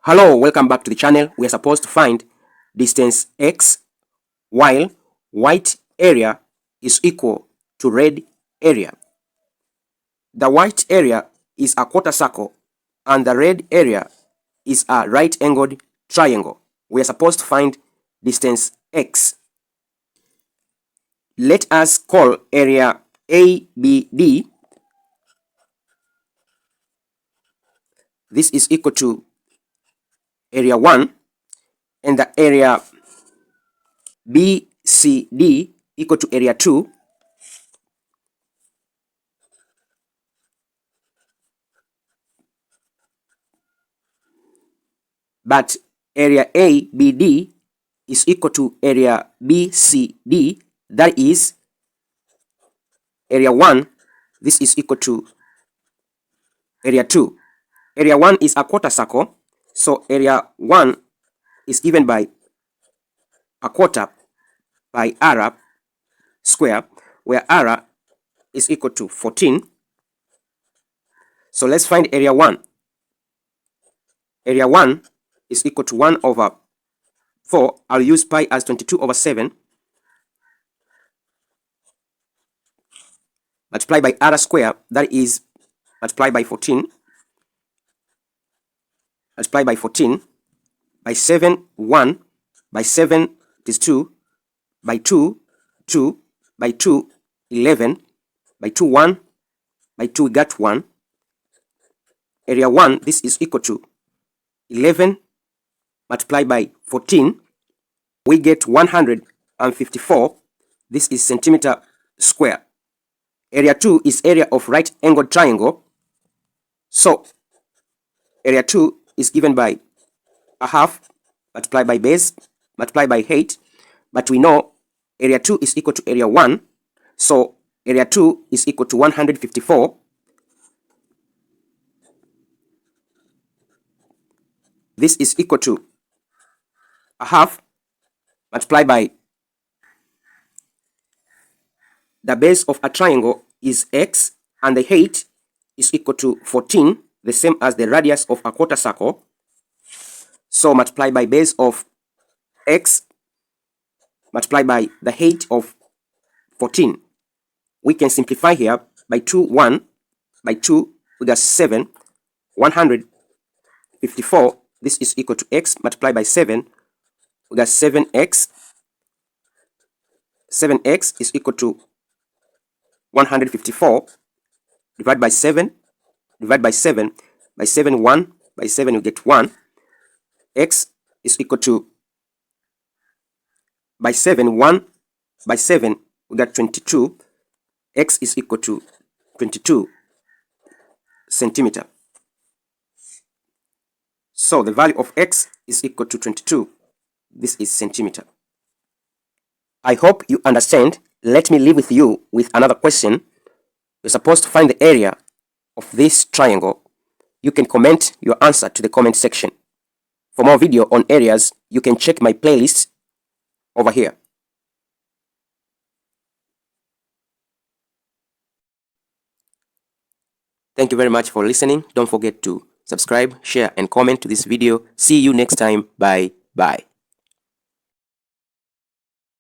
Hello, welcome back to the channel. We are supposed to find distance x while white area is equal to red area. The white area is a quarter circle and the red area is a right-angled triangle. We are supposed to find distance x. Let us call area ABD. This is equal to area 1, and the area BCD equal to area 2. But area ABD is equal to area BCD, that is area 1. This is equal to area 2. Area 1 is a quarter circle, so area 1 is given by a quarter by r square, where r is equal to 14. So let's find area 1. Area 1 is equal to 1 over 4. I'll use pi as 22 over 7. Multiply by r square, that is multiply by 14. Multiply by 14. By 7, 1. By 7, it is 2. By 2, 2. By 2, 11. By 2, 1. By 2, we got 1. Area 1, this is equal to 11 multiplied by 14. We get 154. This is centimeter square. Area 2 is area of right-angled triangle. So area 2 is given by a half multiplied by base multiplied by height. But we know area 2 is equal to area 1. So area 2 is equal to 154. This is equal to a half multiplied by the base of a triangle is x, and the height is equal to 14, the same as the radius of a quarter circle. So multiply by base of x multiplied by the height of 14. We can simplify here by 2, 1. By 2, we got 7. 154. This is equal to x multiplied by 7. We got 7x. 7x is equal to 154. Divide by 7. Divide by 7. By 7, 1. By 7, you get 1. X is equal to, by 7, 1. By 7, we got 22. X is equal to 22 centimeter. So the value of x is equal to 22. This is centimeter. I hope you understand. Let me leave with you with another question. You're supposed to find the area of this triangle. You can comment your answer to the comment section. For more video on areas, you can check my playlist over here. Thank you very much for listening. Don't forget to subscribe, share, and comment to this video. See you next time. Bye.